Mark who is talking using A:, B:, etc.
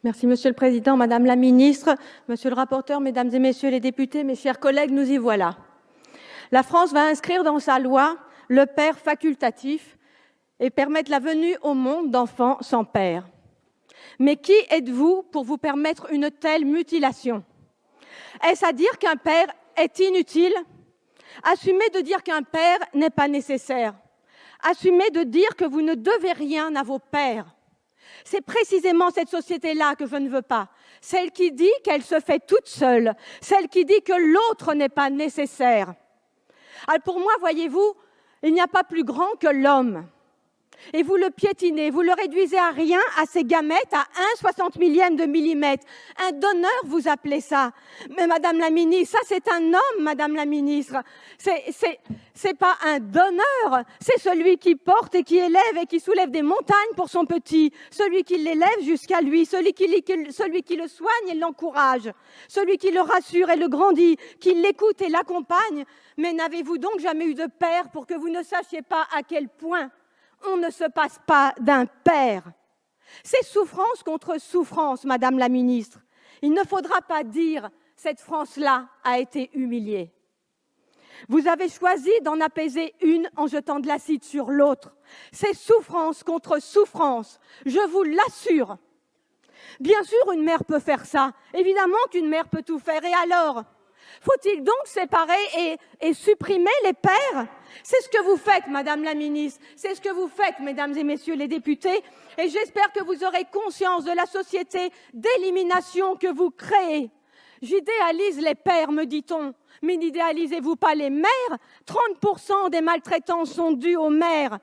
A: Merci, Monsieur le Président, Madame la Ministre, Monsieur le rapporteur, Mesdames et Messieurs les députés, mes chers collègues, nous y voilà. La France va inscrire dans sa loi le père facultatif et permettre la venue au monde d'enfants sans père. Mais qui êtes-vous pour vous permettre une telle mutilation? Est-ce à dire qu'un père est inutile? Assumez de dire qu'un père n'est pas nécessaire. Assumez de dire que vous ne devez rien à vos pères. C'est précisément cette société-là que je ne veux pas. Celle qui dit qu'elle se fait toute seule. Celle qui dit que l'autre n'est pas nécessaire. Alors pour moi, voyez-vous, il n'y a pas plus grand que l'homme. Et vous le piétinez, vous le réduisez à rien, à ses gamètes, à 1/60 millième de millimètre. Un donneur, vous appelez ça. Mais Madame la Ministre, ça c'est un homme, Madame la Ministre. C'est pas un donneur, c'est celui qui porte et qui élève et qui soulève des montagnes pour son petit. Celui qui l'élève jusqu'à lui, celui qui le soigne et l'encourage. Celui qui le rassure et le grandit, qui l'écoute et l'accompagne. Mais n'avez-vous donc jamais eu de père pour que vous ne sachiez pas à quel point on ne se passe pas d'un père? C'est souffrance contre souffrance, Madame la Ministre. Il ne faudra pas dire « cette France-là a été humiliée ». Vous avez choisi d'en apaiser une en jetant de l'acide sur l'autre. C'est souffrance contre souffrance, je vous l'assure. Bien sûr, une mère peut faire ça. Évidemment qu'une mère peut tout faire. Et alors ? Faut-il donc séparer et supprimer les pères? C'est ce que vous faites, Madame la Ministre. C'est ce que vous faites, Mesdames et Messieurs les députés. Et j'espère que vous aurez conscience de la société d'élimination que vous créez. J'idéalise les pères, me dit-on. Mais n'idéalisez-vous pas les mères? 30% des maltraitances sont dues aux mères.